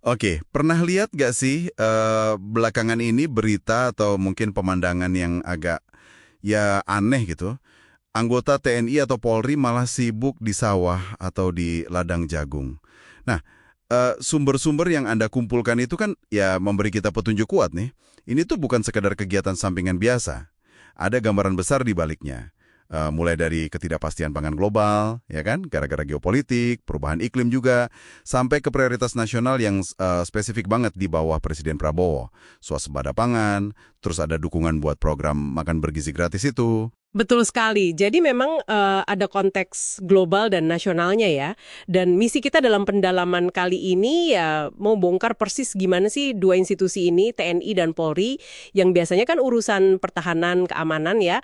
Oke, pernah lihat gak sih belakangan ini berita atau mungkin pemandangan yang agak ya aneh gitu? Anggota TNI atau Polri malah sibuk di sawah atau di ladang jagung. Nah, sumber-sumber yang Anda kumpulkan itu kan ya memberi kita petunjuk kuat nih. Ini tuh bukan sekedar kegiatan sampingan biasa. Ada gambaran besar di baliknya. Mulai dari ketidakpastian pangan global, ya kan, gara-gara geopolitik, perubahan iklim juga, sampai ke prioritas nasional yang spesifik banget di bawah Presiden Prabowo. Swasembada pangan, terus ada dukungan buat program makan bergizi gratis itu. Betul sekali. Jadi memang ada konteks global dan nasionalnya ya. Dan misi kita dalam pendalaman kali ini ya mau bongkar persis gimana sih dua institusi ini, TNI dan Polri, yang biasanya kan urusan pertahanan, keamanan ya,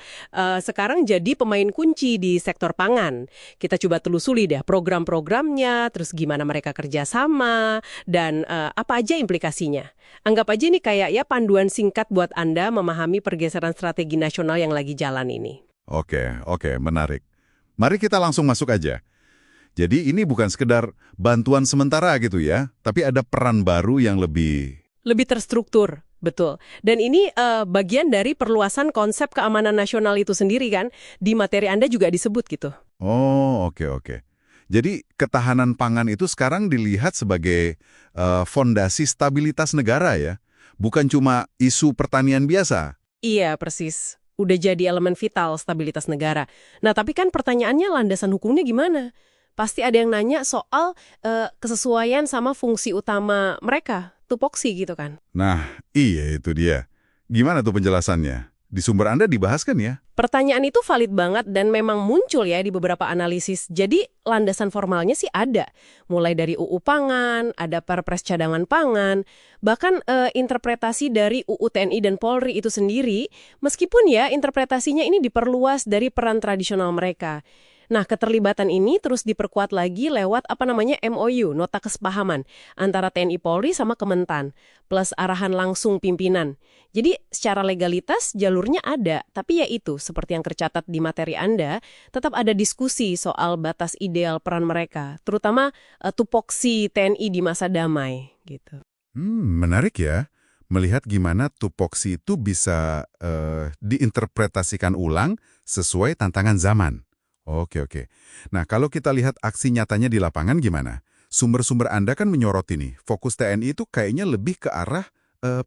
sekarang jadi pemain kunci di sektor pangan. Kita coba telusuri deh program-programnya, terus gimana mereka kerjasama, dan apa aja implikasinya. Anggap aja ini kayak ya panduan singkat buat Anda memahami pergeseran strategi nasional yang lagi jalan ini. Oke, oke, menarik. Mari kita langsung masuk aja. Jadi ini bukan sekedar bantuan sementara gitu ya, tapi ada peran baru yang lebih... Lebih terstruktur, betul. Dan ini bagian dari perluasan konsep keamanan nasional itu sendiri kan, di materi Anda juga disebut gitu. Oh, oke, oke. Jadi ketahanan pangan itu sekarang dilihat sebagai fondasi stabilitas negara ya, bukan cuma isu pertanian biasa. Iya, persis. Udah jadi elemen vital stabilitas negara. Nah, tapi kan pertanyaannya landasan hukumnya gimana? Pasti ada yang nanya soal kesesuaian sama fungsi utama mereka, tupoksi gitu kan. Nah, iya itu dia. Gimana tuh penjelasannya? Di sumber Anda dibahas kan ya? Pertanyaan itu valid banget dan memang muncul ya di beberapa analisis. Jadi landasan formalnya sih ada. Mulai dari UU Pangan, ada Perpres Cadangan Pangan, bahkan interpretasi dari UU TNI dan Polri itu sendiri, meskipun ya interpretasinya ini diperluas dari peran tradisional mereka. Nah, keterlibatan ini terus diperkuat lagi lewat apa namanya MOU, Nota Kesepahaman, antara TNI Polri sama Kementan, plus arahan langsung pimpinan. Jadi secara legalitas jalurnya ada, tapi ya itu, seperti yang tercatat di materi Anda, tetap ada diskusi soal batas ideal peran mereka, terutama tupoksi TNI di masa damai, gitu. Menarik ya. Melihat gimana tupoksi itu bisa diinterpretasikan ulang sesuai tantangan zaman. Oke, oke. Nah, kalau kita lihat aksi nyatanya di lapangan gimana? Sumber-sumber Anda kan menyoroti nih, fokus TNI itu kayaknya lebih ke arah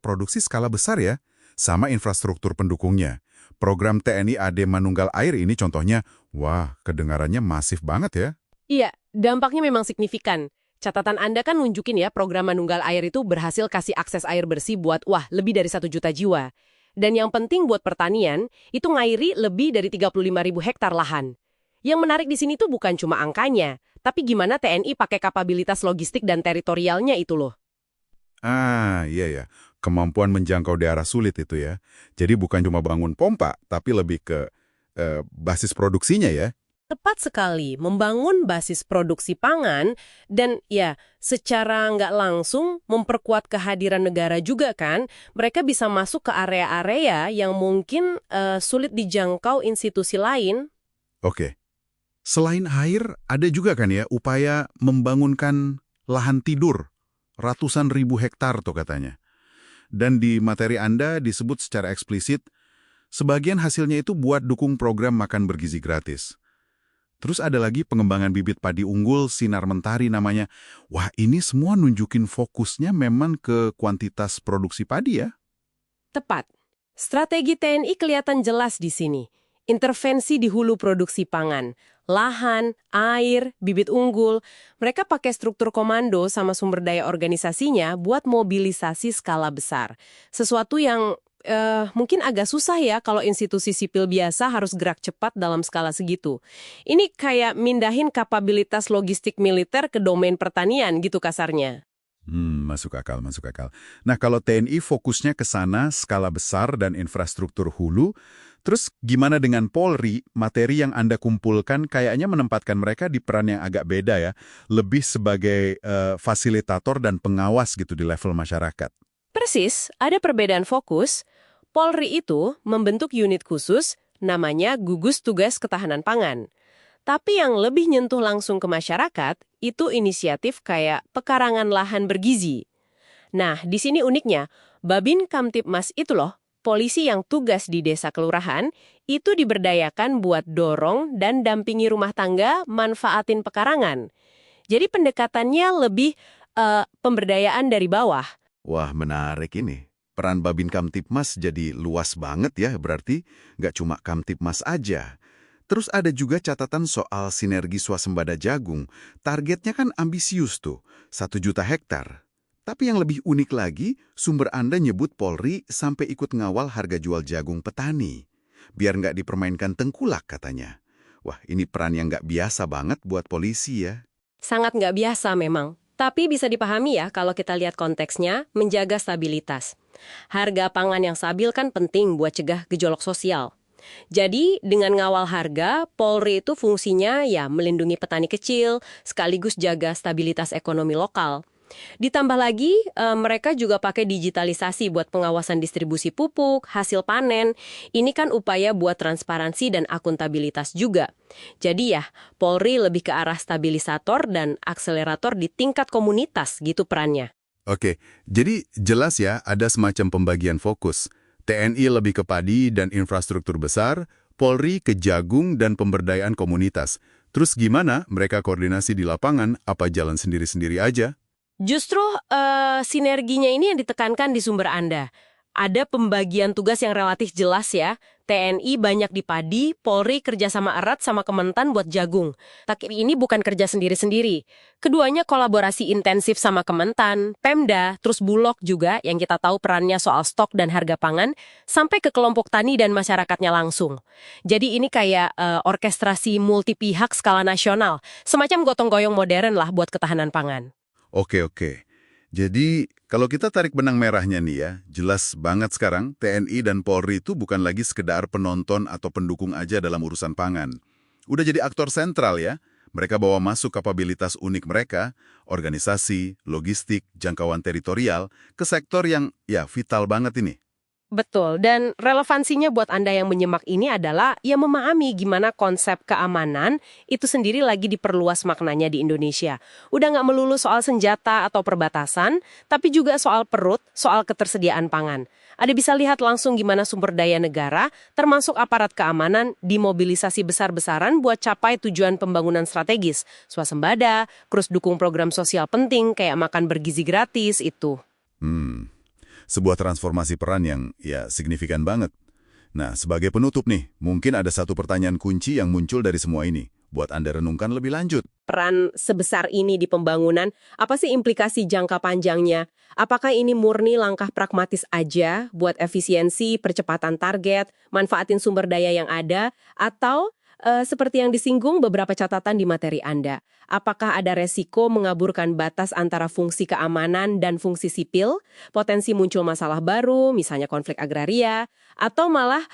produksi skala besar ya, sama infrastruktur pendukungnya. Program TNI AD Manunggal Air ini contohnya, wah, kedengarannya masif banget ya. Iya, dampaknya memang signifikan. Catatan Anda kan nunjukin ya program Manunggal Air itu berhasil kasih akses air bersih buat, wah, lebih dari 1 juta jiwa. Dan yang penting buat pertanian, itu ngairi lebih dari 35.000 hektar lahan. Yang menarik di sini tuh bukan cuma angkanya, tapi gimana TNI pakai kapabilitas logistik dan teritorialnya itu loh. Ah, iya ya. Kemampuan menjangkau daerah sulit itu ya. Jadi bukan cuma bangun pompa, tapi lebih ke basis produksinya ya. Tepat sekali, membangun basis produksi pangan dan ya secara nggak langsung memperkuat kehadiran negara juga kan. Mereka bisa masuk ke area-area yang mungkin sulit dijangkau institusi lain. Oke. Selain air, ada juga kan ya upaya membangunkan lahan tidur. Ratusan ribu hektar tuh katanya. Dan di materi Anda disebut secara eksplisit, sebagian hasilnya itu buat dukung program makan bergizi gratis. Terus ada lagi pengembangan bibit padi unggul sinar mentari namanya. Wah, ini semua nunjukin fokusnya memang ke kuantitas produksi padi ya. Tepat. Strategi TNI kelihatan jelas di sini. Intervensi di hulu produksi pangan, lahan, air, bibit unggul. Mereka pakai struktur komando sama sumber daya organisasinya buat mobilisasi skala besar. Sesuatu yang mungkin agak susah ya kalau institusi sipil biasa harus gerak cepat dalam skala segitu. Ini kayak mindahin kapabilitas logistik militer ke domain pertanian gitu kasarnya. Masuk akal, masuk akal. Nah, kalau TNI fokusnya ke sana, skala besar dan infrastruktur hulu, terus gimana dengan Polri? Materi yang Anda kumpulkan kayaknya menempatkan mereka di peran yang agak beda ya, lebih sebagai fasilitator dan pengawas gitu di level masyarakat. Persis, ada perbedaan fokus. Polri itu membentuk unit khusus, namanya Gugus Tugas Ketahanan Pangan. Tapi yang lebih nyentuh langsung ke masyarakat, itu inisiatif kayak pekarangan lahan bergizi. Nah, di sini uniknya, Babin Kamtibmas itu loh, polisi yang tugas di desa kelurahan, itu diberdayakan buat dorong dan dampingi rumah tangga manfaatin pekarangan. Jadi pendekatannya lebih pemberdayaan dari bawah. Wah, menarik ini. Peran Babin Kamtibmas jadi luas banget ya, berarti nggak cuma Kamtibmas aja. Terus ada juga catatan soal sinergi swasembada jagung. Targetnya kan ambisius tuh, 1 juta hektar. Tapi yang lebih unik lagi, sumber Anda nyebut Polri sampai ikut ngawal harga jual jagung petani. Biar nggak dipermainkan tengkulak katanya. Wah, ini peran yang nggak biasa banget buat polisi ya. Sangat nggak biasa memang. Tapi bisa dipahami ya kalau kita lihat konteksnya, menjaga stabilitas. Harga pangan yang stabil kan penting buat cegah gejolak sosial. Jadi, dengan ngawal harga, Polri itu fungsinya ya melindungi petani kecil, sekaligus jaga stabilitas ekonomi lokal. Ditambah lagi, mereka juga pakai digitalisasi buat pengawasan distribusi pupuk, hasil panen. Ini kan upaya buat transparansi dan akuntabilitas juga. Jadi ya, Polri lebih ke arah stabilisator dan akselerator di tingkat komunitas gitu perannya. Oke, jadi jelas ya ada semacam pembagian fokus. TNI lebih ke padi dan infrastruktur besar, Polri ke jagung dan pemberdayaan komunitas. Terus gimana mereka koordinasi di lapangan, apa jalan sendiri-sendiri aja? Justru sinerginya ini yang ditekankan di sumber Anda. Ada pembagian tugas yang relatif jelas ya. TNI banyak di padi, Polri kerjasama erat sama Kementan buat jagung. Tapi ini bukan kerja sendiri-sendiri. Keduanya kolaborasi intensif sama Kementan, Pemda, terus Bulog juga yang kita tahu perannya soal stok dan harga pangan, sampai ke kelompok tani dan masyarakatnya langsung. Jadi ini kayak orkestrasi multi pihak skala nasional, semacam gotong-goyong modern lah buat ketahanan pangan. Oke. Jadi, kalau kita tarik benang merahnya nih ya, jelas banget sekarang TNI dan Polri itu bukan lagi sekedar penonton atau pendukung aja dalam urusan pangan. Udah jadi aktor sentral ya. Mereka bawa masuk kapabilitas unik mereka, organisasi, logistik, jangkauan teritorial, ke sektor yang ya vital banget ini. Betul, dan relevansinya buat Anda yang menyimak ini adalah ya memahami gimana konsep keamanan itu sendiri lagi diperluas maknanya di Indonesia. Udah nggak melulu soal senjata atau perbatasan, tapi juga soal perut, soal ketersediaan pangan. Ada bisa lihat langsung gimana sumber daya negara, termasuk aparat keamanan, dimobilisasi besar-besaran buat capai tujuan pembangunan strategis, swasembada, terus dukung program sosial penting kayak makan bergizi gratis itu. Sebuah transformasi peran yang ya signifikan banget. Nah, sebagai penutup nih, mungkin ada satu pertanyaan kunci yang muncul dari semua ini. Buat Anda renungkan lebih lanjut. Peran sebesar ini di pembangunan, apa sih implikasi jangka panjangnya? Apakah ini murni langkah pragmatis aja buat efisiensi, percepatan target, manfaatin sumber daya yang ada, atau seperti yang disinggung beberapa catatan di materi Anda, apakah ada resiko mengaburkan batas antara fungsi keamanan dan fungsi sipil, potensi muncul masalah baru, misalnya konflik agraria, atau malah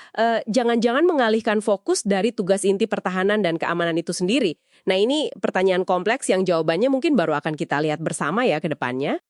jangan-jangan mengalihkan fokus dari tugas inti pertahanan dan keamanan itu sendiri? Nah, ini pertanyaan kompleks yang jawabannya mungkin baru akan kita lihat bersama ya ke depannya.